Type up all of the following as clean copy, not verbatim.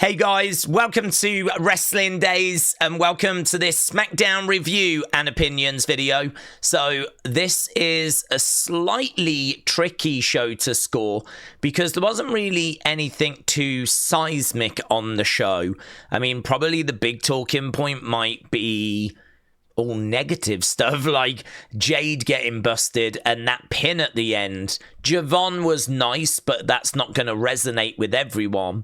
Hey guys, welcome to Wrestling Daze and welcome to this Smackdown review and opinions video. So this is a slightly tricky show to score because there wasn't really anything too seismic on the show. I mean, probably the big talking point might be all negative stuff like Jade getting busted and that pin at the end. Javon was nice, but that's not going to resonate with everyone.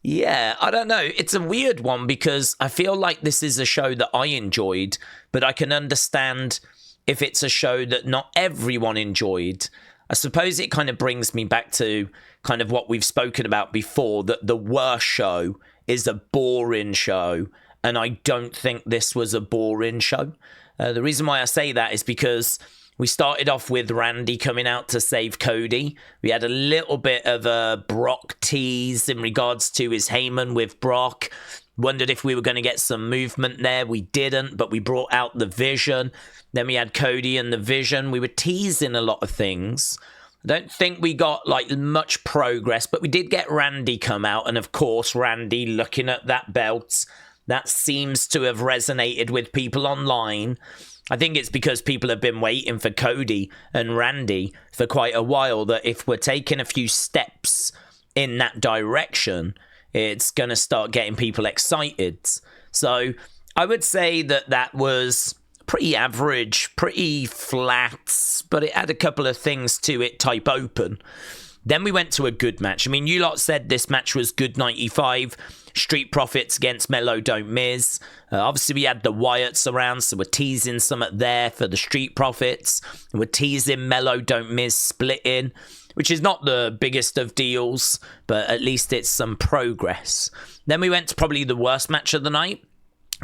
Yeah, I don't know. It's a weird one because I feel like this is a show that I enjoyed, but I can understand if it's a show that not everyone enjoyed. I suppose it kind of brings me back to kind of what we've spoken about before, that the worst show is a boring show, and I don't think this was a boring show. The reason why I say that is because we started off with Randy coming out to save Cody. We had a little bit of a Brock tease in regards to his Heyman with Brock. Wondered if we were going to get some movement there. We didn't, but we brought out the Vision. Then we had Cody and the Vision. We were teasing a lot of things. I don't think we got like much progress, but we did get Randy come out. And of course, Randy looking at that belt, that seems to have resonated with people online. I think it's because people have been waiting for Cody and Randy for quite a while, that if we're taking a few steps in that direction, it's going to start getting people excited. So I would say that that was pretty average, pretty flat, but it had a couple of things to it type open. Then we went to a good match. I mean, you lot said this match was good 95. Street Profits against Melo Don't Miz. Obviously, we had the Wyatts around, so we're teasing some there for the Street Profits. We're teasing Melo Don't Miz splitting, which is not the biggest of deals, but at least it's some progress. Then we went to probably the worst match of the night.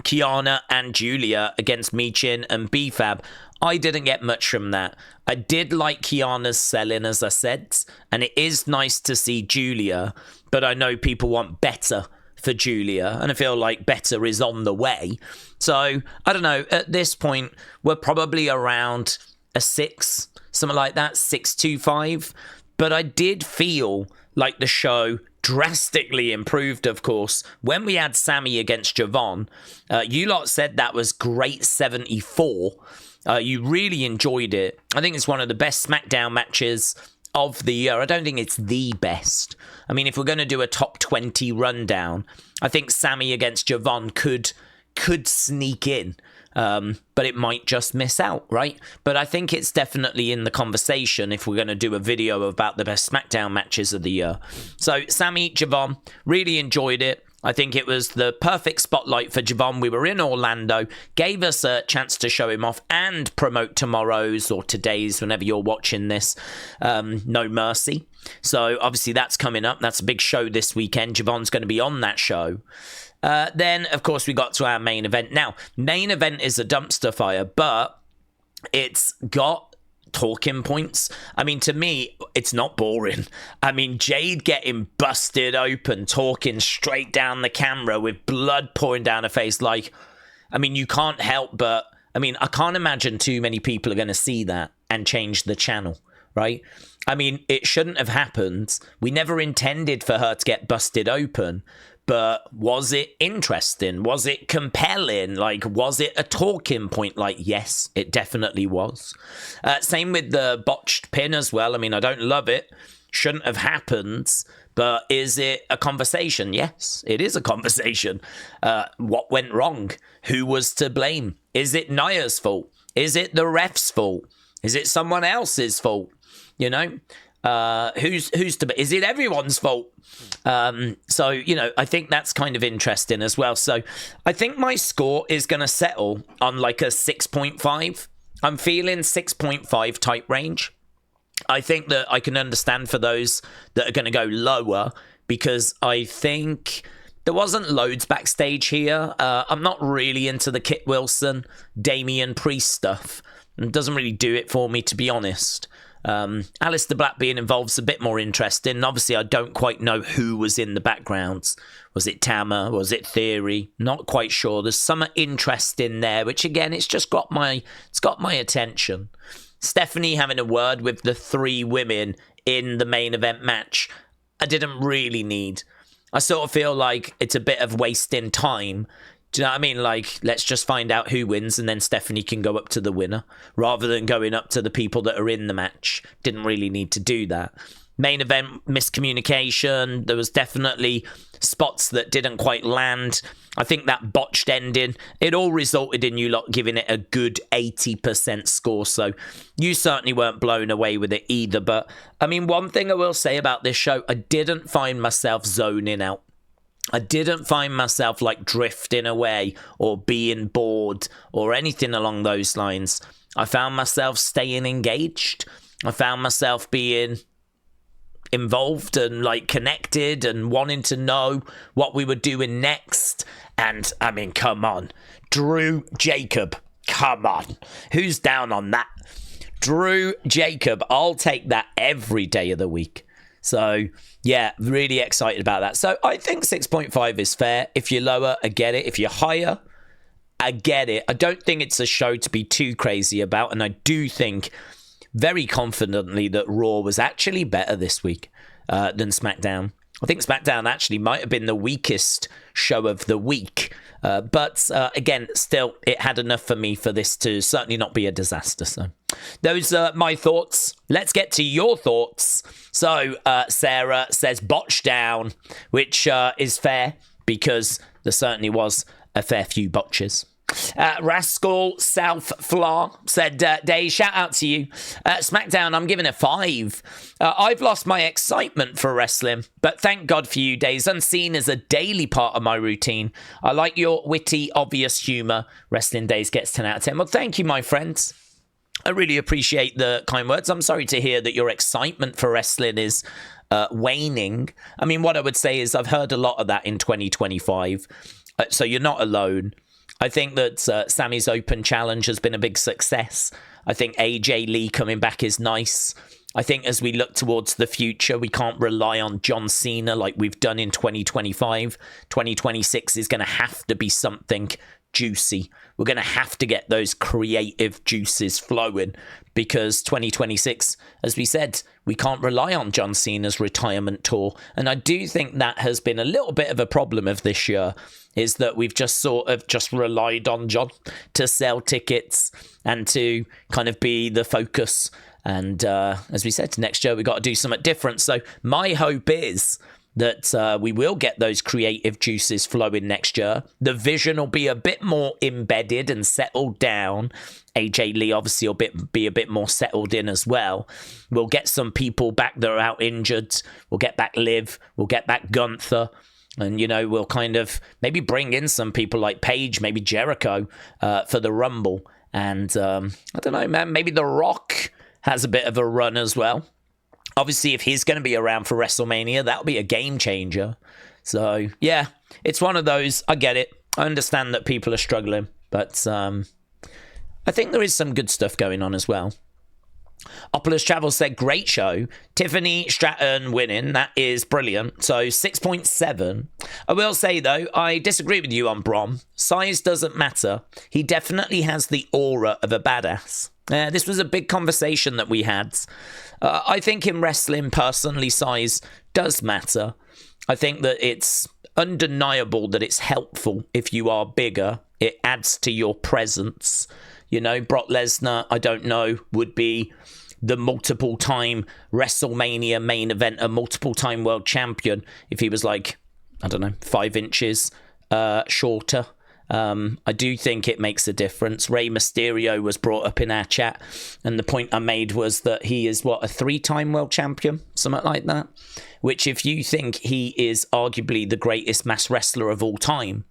Kiana and Giulia against Michin and B-Fab. I didn't get much from that. I did like Kiana's selling, as I said, and it is nice to see Giulia, but I know people want better for Giulia, and I feel like better is on the way. So, I don't know, at this point, we're probably around a 6, something like that, 6.25, but I did feel like the show drastically improved, of course, when we had Sami against Javon. You lot said that was great 74. You really enjoyed it. I think it's one of the best SmackDown matches of the year. I don't think it's the best. I mean, if we're going to do a top 20 rundown, I think Sami against Javon could sneak in, but it might just miss out, right? But I think it's definitely in the conversation if we're going to do a video about the best SmackDown matches of the year. So Sami, Javon, really enjoyed it. I think it was the perfect spotlight for Javon. We were in Orlando, gave us a chance to show him off and promote tomorrow's or today's, whenever you're watching this, No Mercy. So obviously that's coming up. That's a big show this weekend. Javon's going to be on that show. Then, of course, we got to our main event. Now, main event is a dumpster fire, but it's got talking points. I mean, to me, it's not boring. I mean, Jade getting busted open, talking straight down the camera with blood pouring down her face. Like, I mean, you can't help but, I mean, I can't imagine too many people are going to see that and change the channel, right? I mean, it shouldn't have happened. We never intended for her to get busted open. But was it interesting? Was it compelling? Like, was it a talking point? Like, yes, it definitely was. Same with the botched pin as well. I mean, I don't love it. Shouldn't have happened. But is it a conversation? Yes, it is a conversation. What went wrong? Who was to blame? Is it Nia's fault? Is it the ref's fault? Is it someone else's fault? You know? Who's to, is it everyone's fault? So, you know, I think that's kind of interesting as well. So I think my score is going to settle on like a 6.5. I'm feeling 6.5 type range. I think that I can understand for those that are going to go lower, because I think there wasn't loads backstage here. I'm not really into the Kit Wilson, Damian Priest stuff. It doesn't really do it for me, to be honest. Aleister Black being involved is a bit more interesting. Obviously, I don't quite know who was in the background. Was it Tama? Was it Theory? Not quite sure. There's some interest in there, which again, it's got my attention. Stephanie having a word with the 3 women in the main event match, I didn't really need. I sort of feel like it's a bit of wasting time. Do you know what I mean? Like, let's just find out who wins and then Stephanie can go up to the winner rather than going up to the people that are in the match. Didn't really need to do that. Main event miscommunication. There was definitely spots that didn't quite land. I think that botched ending, it all resulted in you lot giving it a good 80% score. So you certainly weren't blown away with it either. But I mean, one thing I will say about this show, I didn't find myself zoning out. I didn't find myself like drifting away or being bored or anything along those lines. I found myself staying engaged. I found myself being involved and like connected and wanting to know what we were doing next. And I mean, come on, Drew Jacob, come on, who's down on that? Drew Jacob, I'll take that every day of the week. So yeah, really excited about that. So I think 6.5 is fair. If you're lower, I get it. If you're higher, I get it. I don't think it's a show to be too crazy about, and I do think very confidently that Raw was actually better this week than SmackDown. I think SmackDown actually might have been the weakest show of the week. But again, still, it had enough for me for this to certainly not be a disaster. So those are my thoughts. Let's get to your thoughts. So Sarah says botch down, which is fair because there certainly was a fair few botches. Rascal South Flaw said, Daze, shout out to you. SmackDown, I'm giving it 5. I've lost my excitement for wrestling, but thank God for you, Daze. Unseen is a daily part of my routine. I like your witty, obvious humour. Wrestling Daze gets 10 out of 10. Well, thank you, my friends. I really appreciate the kind words. I'm sorry to hear that your excitement for wrestling is waning. I mean, what I would say is I've heard a lot of that in 2025, so you're not alone. I think that Sami's Open Challenge has been a big success. I think AJ Lee coming back is nice. I think as we look towards the future, we can't rely on John Cena like we've done in 2025. 2026 is going to have to be something juicy. We're going to have to get those creative juices flowing because 2026, as we said, we can't rely on John Cena's retirement tour. And I do think that has been a little bit of a problem of this year, is that we've just sort of just relied on John to sell tickets and to kind of be the focus. And as we said, next year we've got to do something different. So my hope is that we will get those creative juices flowing next year. The vision will be a bit more embedded and settled down. AJ Lee obviously will be a bit more settled in as well. We'll get some people back that are out injured. We'll get back Liv. We'll get back Gunther. And, you know, we'll kind of maybe bring in some people like Paige, maybe Jericho for the Rumble. And I don't know, man, maybe The Rock has a bit of a run as well. Obviously, if he's going to be around for WrestleMania, that'll be a game changer. So, yeah, it's one of those. I get it. I understand that people are struggling. But I think there is some good stuff going on as well. Opulus Travel said, great show. Tiffany Stratton winning. That is brilliant. So 6.7. I will say, though, I disagree with you on Brom. Size doesn't matter. He definitely has the aura of a badass. This was a big conversation that we had. I think in wrestling, personally, size does matter. I think that it's undeniable that it's helpful if you are bigger. It adds to your presence. You know, Brock Lesnar, I don't know, would be the multiple-time WrestleMania main eventer, multiple-time world champion if he was like, I don't know, 5 inches shorter. I do think it makes a difference. Rey Mysterio was brought up in our chat, and the point I made was that he is, what, a 3-time world champion? Something like that. Which, if you think he is arguably the greatest mass wrestler of all time,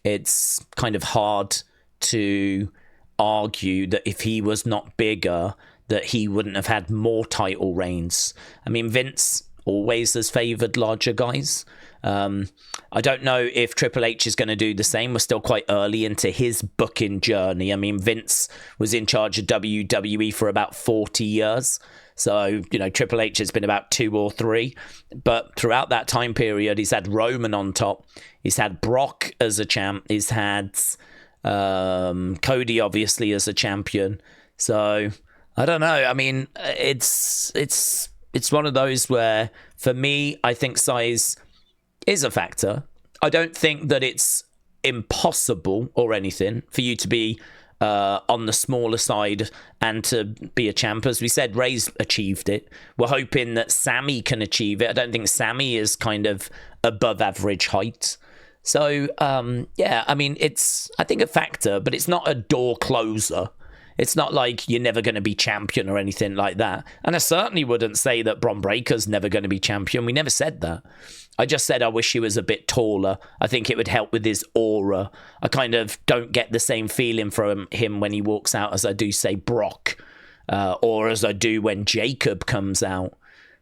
it's kind of hard to argue that if he was not bigger, that he wouldn't have had more title reigns. I mean, Vince always has favoured larger guys. I don't know if Triple H is going to do the same. We're still quite early into his booking journey. I mean, Vince was in charge of WWE for about 40 years. So, you know, Triple H has been about 2 or 3. But throughout that time period, he's had Roman on top. He's had Brock as a champ. He's had Cody, obviously, as a champion. So, I don't know. I mean, it's one of those where, for me, I think size is a factor. I don't think that it's impossible or anything for you to be on the smaller side and to be a champ. As we said, Ray's achieved it. We're hoping that Sami can achieve it. I don't think Sami is kind of above average height. So, yeah, I mean, it's, I think, a factor, but it's not a door closer. It's not like you're never going to be champion or anything like that. And I certainly wouldn't say that Bron Breakker's never going to be champion. We never said that. I just said I wish he was a bit taller. I think it would help with his aura. I kind of don't get the same feeling from him when he walks out as I do, say, Brock, or as I do when Jacob comes out.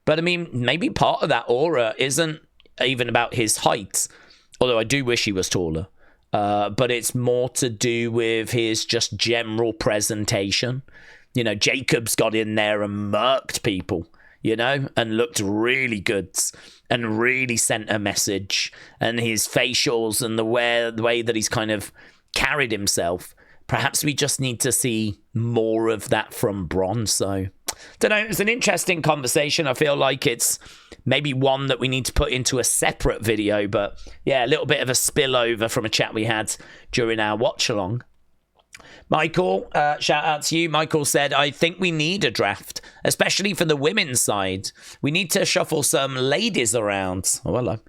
But, I mean, maybe part of that aura isn't even about his height, although I do wish he was taller. But it's more to do with his just general presentation. You know, Jacob's got in there and murked people, you know, and looked really good and really sent a message. And his facials and the way that he's kind of carried himself. Perhaps we just need to see more of that from Bron. So, don't know. It's an interesting conversation. I feel like it's maybe one that we need to put into a separate video. But yeah, a little bit of a spillover from a chat we had during our watch along. Michael, shout out to you. Michael said, I think we need a draft, especially for the women's side. We need to shuffle some ladies around. Oh, hello.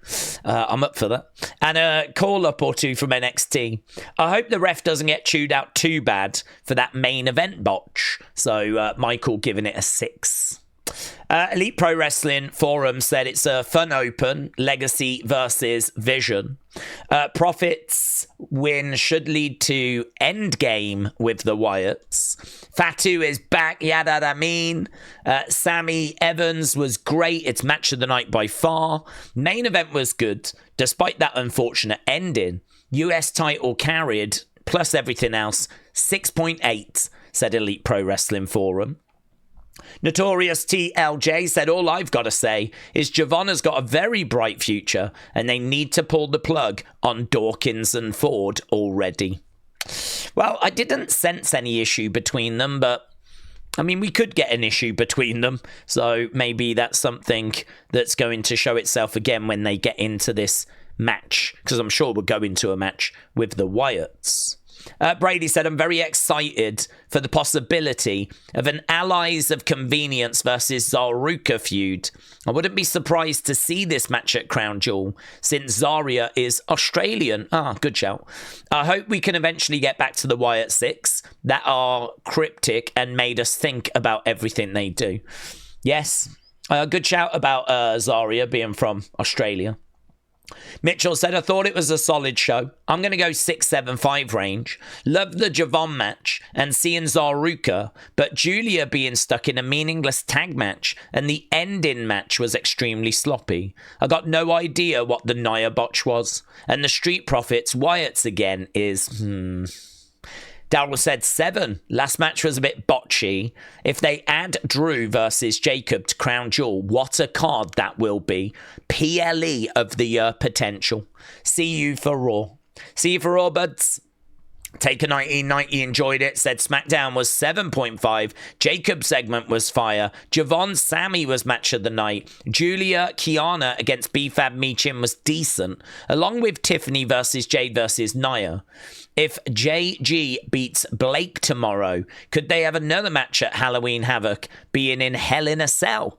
I'm up for that. And a call-up or two from NXT. I hope the ref doesn't get chewed out too bad for that main event botch. So Michael giving it a 6. Elite Pro Wrestling Forum said it's a fun open, Legacy versus Vision. Profits win should lead to endgame with the Wyatts. Fatu is back, yada I mean. Sami Evans was great. It's match of the night by far. Main event was good, despite that unfortunate ending. US title carried, plus everything else, 6.8, said Elite Pro Wrestling Forum. Notorious TLJ said, all I've got to say is Javon has got a very bright future and they need to pull the plug on Dawkins and Ford already. Well, I didn't sense any issue between them, but I mean, we could get an issue between them. So maybe that's something that's going to show itself again when they get into this match, because I'm sure we'll go into a match with the Wyatts. Brady said, I'm very excited for the possibility of an Allies of Convenience versus Zaruka feud. I wouldn't be surprised to see this match at Crown Jewel, since Zarya is Australian. Good shout. I hope we can eventually get back to the Wyatt 6 that are cryptic and made us think about everything they do. Yes, good shout about Zarya being from Australia. Mitchell said, I thought it was a solid show. I'm going to go 6-7-5 range. Love the Javon match and seeing Zaruka, but Giulia being stuck in a meaningless tag match and the ending match was extremely sloppy. I got no idea what the Nia botch was. And the Street Profits Wyatts again is... Daryl said 7. Last match was a bit botchy. If they add Drew versus Jacob to Crown Jewel, what a card that will be. PLE of the year potential. See you for Raw. See you for Raw, buds. Take a 1990 enjoyed it. Said SmackDown was 7.5. Jacob's segment was fire. Javon Sami was match of the night. Giulia Kiana against B-Fab Michin was decent, along with Tiffany versus Jade versus Nia. If JG beats Blake tomorrow, could they have another match at Halloween Havoc, being in Hell in a Cell?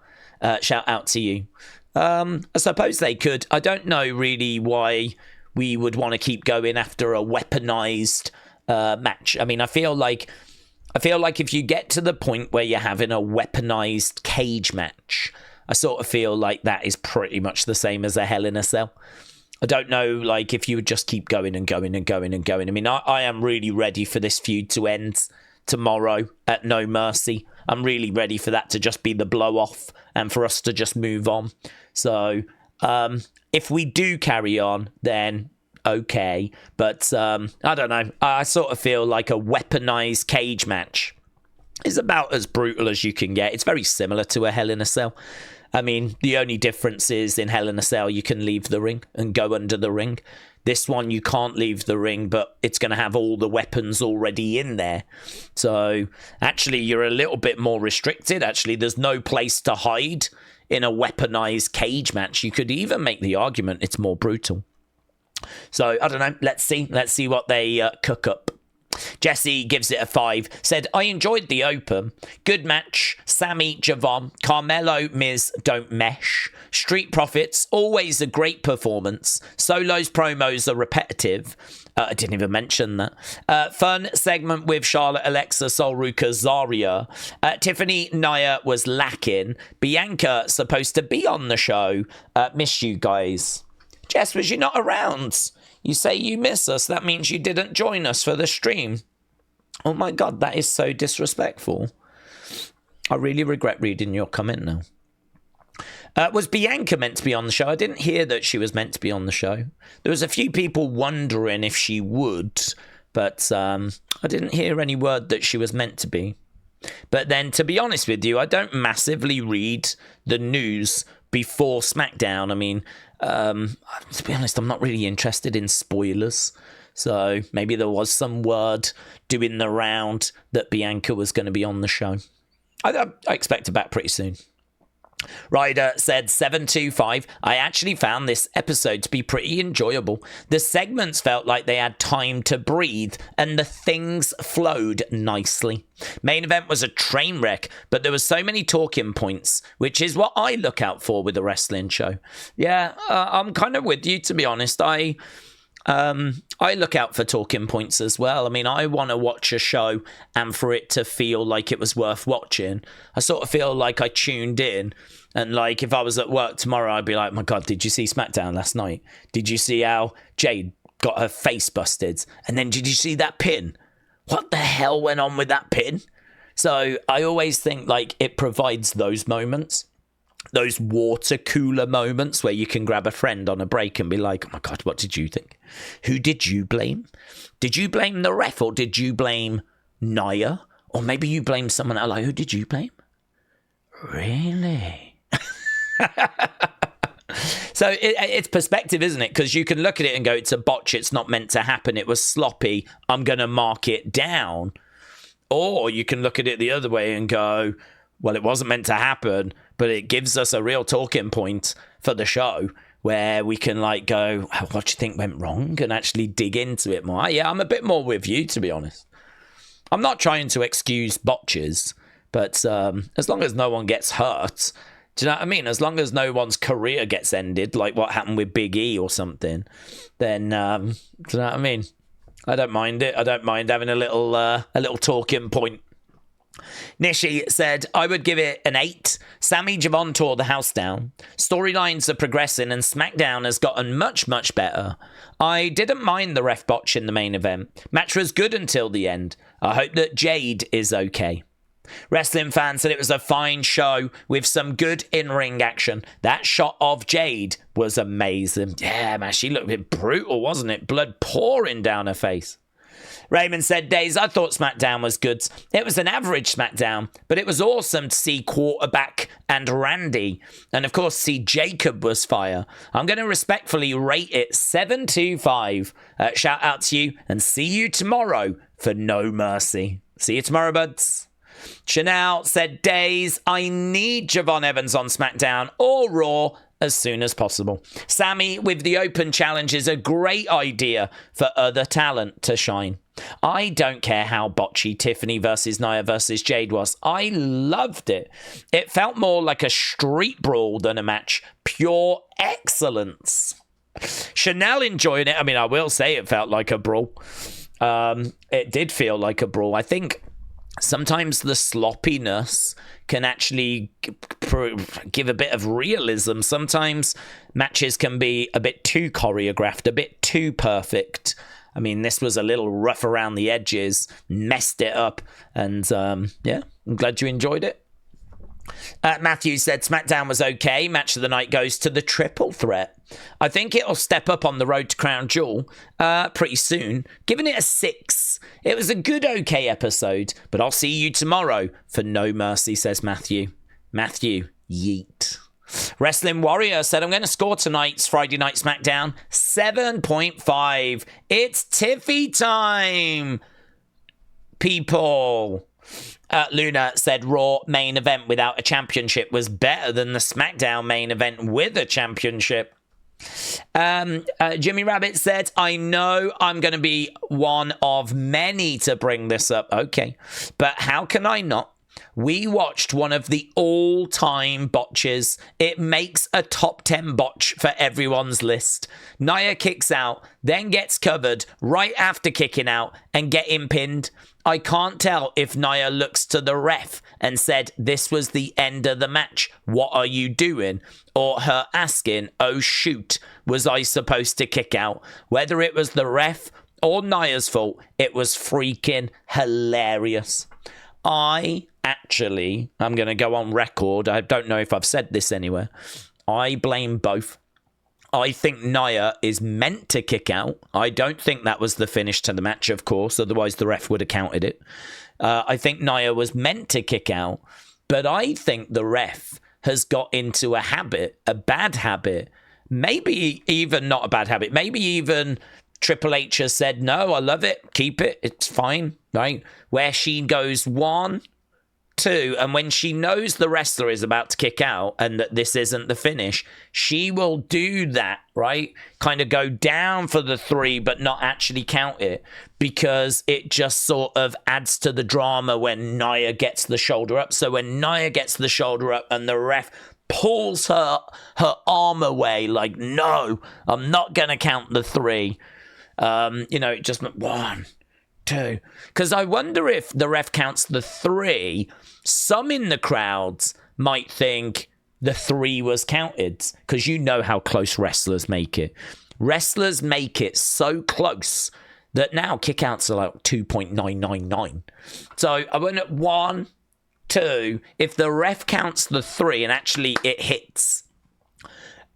Shout out to you. I suppose they could. I don't know really why we would want to keep going after a weaponized match. I mean, I feel like if you get to the point where you're having a weaponized cage match, I sort of feel like that is pretty much the same as a Hell in a Cell. I don't know, like, if you would just keep going and going and going and going. I mean, I am really ready for this feud to end tomorrow at No Mercy. I'm really ready for that to just be the blow-off and for us to just move on. So, if we do carry on, then okay. But, I don't know. I sort of feel like a weaponized cage match is about as brutal as you can get. It's very similar to a Hell in a Cell. I mean, the only difference is in Hell in a Cell, you can leave the ring and go under the ring. This one, you can't leave the ring, but it's going to have all the weapons already in there. So, actually, you're a little bit more restricted. Actually, there's no place to hide in a weaponized cage match. You could even make the argument it's more brutal. So, I don't know. Let's see what they cook up. Jesse gives it a 5. Said, I enjoyed the open. Good match. Sami, Javon, Carmelo, Miz don't mesh. Street Profits, always a great performance. Solo's promos are repetitive. I didn't even mention that. Fun segment with Charlotte, Alexa, Solruka, Zarya. Tiffany, Nia was lacking. Bianca supposed to be on the show. Miss you guys. Jess, was you not around? You say you miss us. That means you didn't join us for the stream. Oh my God, that is so disrespectful. I really regret reading your comment now. Was Bianca meant to be on the show? I didn't hear that she was meant to be on the show. There was a few people wondering if she would, but I didn't hear any word that she was meant to be. But then, to be honest with you, I don't massively read the news before SmackDown. I mean, to be honest, I'm not really interested in spoilers. So maybe there was some word doing the round that Bianca was going to be on the show. I expect her back pretty soon. Ryder said 725. I actually found this episode to be pretty enjoyable. The segments felt like they had time to breathe and the things flowed nicely. Main event was a train wreck, but there were so many talking points, which is what I look out for with a wrestling show. Yeah, I'm kind of with you, to be honest. I look out for talking points as well. I mean, I want to watch a show and for it to feel like it was worth watching. I sort of feel like I tuned in and like if I was at work tomorrow, I'd be like, my God, did you see SmackDown last night? Did you see how Jade got her face busted? And then did you see that pin? What the hell went on with that pin? So I always think like it provides those moments. Those water cooler moments where you can grab a friend on a break and be like, oh my God, what did you think? Who did you blame? Did you blame the ref or did you blame Nia? Or maybe you blame someone else. Like, who did you blame? Really? So it's perspective, isn't it? Because you can look at it and go, it's a botch. It's not meant to happen. It was sloppy. I'm going to mark it down. Or you can look at it the other way and go, well, it wasn't meant to happen, but it gives us a real talking point for the show where we can like go, oh, what do you think went wrong? And actually dig into it more. Yeah, I'm a bit more with you, to be honest. I'm not trying to excuse botches, but as long as no one gets hurt, do you know what I mean? As long as no one's career gets ended, like what happened with Big E or something, then do you know what I mean? I don't mind it. I don't mind having a little talking point. Nishi said, I would give it an 8. Sami Javon tore the house down. Storylines are progressing and SmackDown has gotten much, much better. I didn't mind the ref botch in the main event. Match was good until the end. I hope that Jade is okay. Wrestling fans said it was a fine show with some good in-ring action. That shot of Jade was amazing. Yeah, man, she looked a bit brutal, wasn't it? Blood pouring down her face. Raymond said, Daze, I thought SmackDown was good. It was an average SmackDown, but it was awesome to see Quarterback and Randy. And of course, see Jacob was fire. I'm going to respectfully rate it 725. Shout out to you and see you tomorrow for No Mercy. See you tomorrow, buds. Chanel said, Daze, I need Javon Evans on SmackDown or Raw as soon as possible. Sami with the open challenge is a great idea for other talent to shine. I don't care how botchy Tiffany versus Nia versus Jade was. I loved it. It felt more like a street brawl than a match. Pure excellence. Chanel enjoyed it. I mean, I will say it felt like a brawl. It did feel like a brawl. I think sometimes the sloppiness can actually give a bit of realism. Sometimes matches can be a bit too choreographed, a bit too perfect. I mean, this was a little rough around the edges, messed it up, and yeah, I'm glad you enjoyed it. Matthew said SmackDown was okay. Match of the night goes to the triple threat. I think it'll step up on the road to Crown Jewel pretty soon. Giving it a 6. It was a good okay episode, but I'll see you tomorrow for No Mercy, says Matthew. Matthew, yeet. Wrestling Warrior said, I'm going to score tonight's Friday Night SmackDown 7.5. It's Tiffy time, people. Luna said Raw main event without a championship was better than the SmackDown main event with a championship. Jimmy Rabbit said, I know I'm going to be one of many to bring this up. Okay, but how can I not? We watched one of the all-time botches. It makes a top 10 botch for everyone's list. Nia kicks out, then gets covered right after kicking out and getting pinned. I can't tell if Nia looks to the ref and said, this was the end of the match. What are you doing? Or her asking, oh shoot, was I supposed to kick out? Whether it was the ref or Nia's fault, it was freaking hilarious. I'm going to go on record. I don't know if I've said this anywhere. I blame both. I think Nia is meant to kick out. I don't think that was the finish to the match, of course. Otherwise, the ref would have counted it. I think Nia was meant to kick out. But I think the ref has got into a habit, a bad habit. Maybe even not a bad habit. Maybe even Triple H has said, no, I love it. Keep it. It's fine. Right? Where she goes 1, 2, and when she knows the wrestler is about to kick out and that this isn't the finish, she will do that, right? Kind of go down for the 3, but not actually count it, because it just sort of adds to the drama when Nia gets the shoulder up. So when Nia gets the shoulder up and the ref pulls her arm away, like, no, I'm not going to count the 3. It just went 1, 2. Because I wonder if the ref counts the 3, some in the crowds might think the 3 was counted, because you know how close wrestlers make it. Wrestlers make it so close that now kickouts are like 2.999. So I went at 1, 2. If the ref counts the 3 and actually it hits,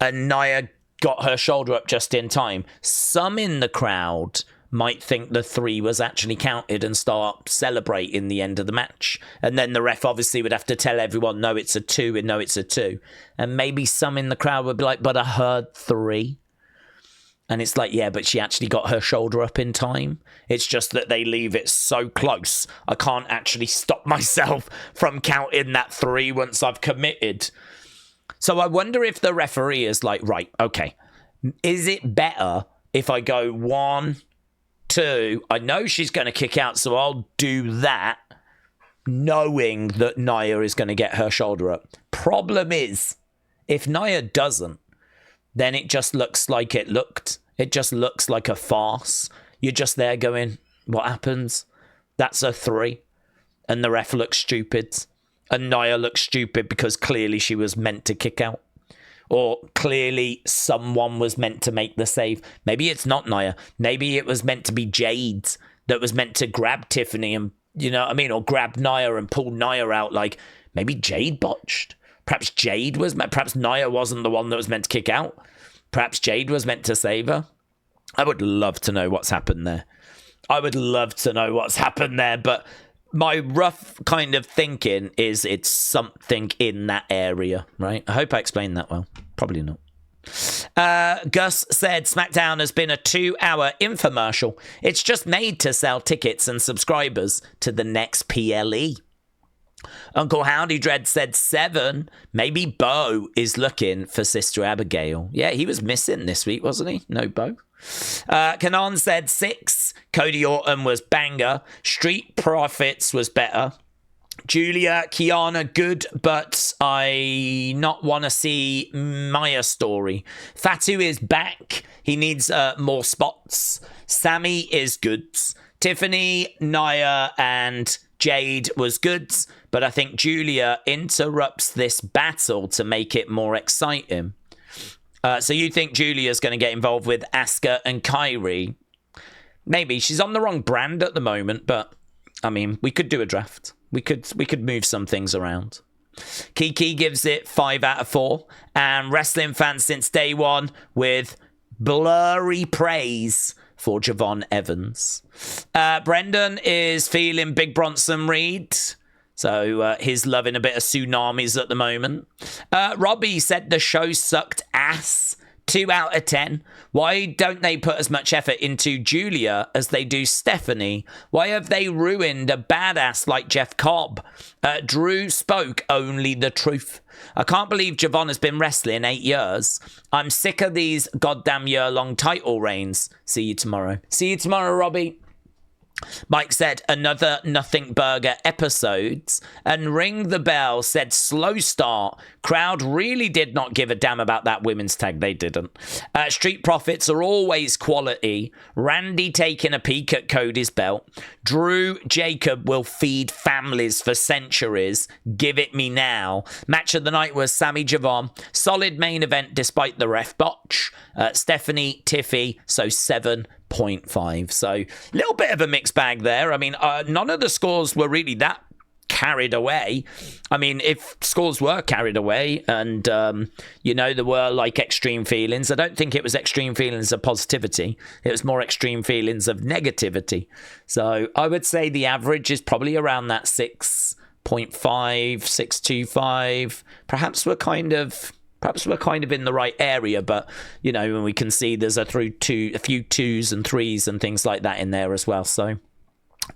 and Nia got her shoulder up just in time, some in the crowd might think the 3 was actually counted and start celebrating the end of the match. And then the ref obviously would have to tell everyone, no, it's a 2, and no, it's a 2. And maybe some in the crowd would be like, but I heard 3. And it's like, yeah, but she actually got her shoulder up in time. It's just that they leave it so close, I can't actually stop myself from counting that 3 once I've committed. So I wonder if the referee is like, right, okay, is it better if I go 1, 2, I know she's going to kick out, so I'll do that, knowing that Nia is going to get her shoulder up. Problem is, if Nia doesn't, then it just looks like it looked. It just looks like a farce. You're just there going, what happens? That's a 3. And the ref looks stupid. And Nia looks stupid because clearly she was meant to kick out. Or clearly someone was meant to make the save. Maybe it's not Nia. Maybe it was meant to be Jade that was meant to grab Tiffany and, you know what I mean? Or grab Nia and pull Nia out. Like, maybe Jade botched. Perhaps Nia wasn't the one that was meant to kick out. Perhaps Jade was meant to save her. I would love to know what's happened there. But my rough kind of thinking is it's something in that area, right? I hope I explained that well. Probably not. Gus said SmackDown has been a 2-hour infomercial. It's just made to sell tickets and subscribers to the next PLE. Uncle Howdy Dread said 7. Maybe Bo is looking for Sister Abigail. Yeah, he was missing this week, wasn't he? No Bo. Kanan said 6. Cody Orton was banger. Street Profits was better. Giulia, Kiana, good, but I not want to see Maya story. Fatu is back. He needs more spots. Sami is good. Tiffany, Nia, and Jade was good, but I think Giulia interrupts this battle to make it more exciting. So you think Giulia's going to get involved with Asuka and Kairi? Maybe. She's on the wrong brand at the moment, but I mean, we could do a draft. We could move some things around. Kiki gives it 5 out of 4, and wrestling fans since day one with blurry praise for Javon Evans. Brendan is feeling Big Bronson Reed. So he's loving a bit of tsunamis at the moment. Robbie said the show sucked ass. 2 out of 10. Why don't they put as much effort into Giulia as they do Stephanie? Why have they ruined a badass like Jeff Cobb? Drew spoke only the truth. I can't believe Javon has been wrestling 8 years. I'm sick of these goddamn year-long title reigns. See you tomorrow. See you tomorrow, Robbie. Mike said another Nothing Burger episodes, and Ring the Bell said slow start. Crowd really did not give a damn about that women's tag. They didn't. Street Profits are always quality. Randy taking a peek at Cody's belt. Drew Jacob will feed families for centuries. Give it me now. Match of the night was Sami Javon. Solid main event despite the ref botch. Stephanie Tiffy, so 7.5. So a little bit of a mixed bag there. I mean, none of the scores were really that carried away. I mean, if scores were carried away and, there were like extreme feelings, I don't think it was extreme feelings of positivity. It was more extreme feelings of negativity. So I would say the average is probably around that 6.5, 6.25. Perhaps we're kind of in the right area, but when we can see there's a few 2s and 3s and things like that in there as well. So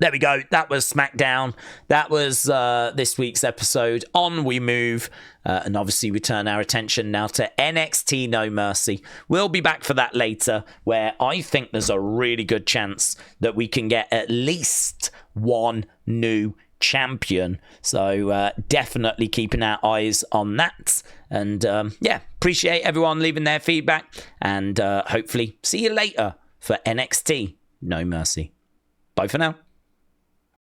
there we go. That was SmackDown. That was this week's episode. On we move, and obviously we turn our attention now to NXT No Mercy. We'll be back for that later, where I think there's a really good chance that we can get at least one new champion. So definitely keeping our eyes on that. And appreciate everyone leaving their feedback, and hopefully see you later for NXT No Mercy. Bye for now.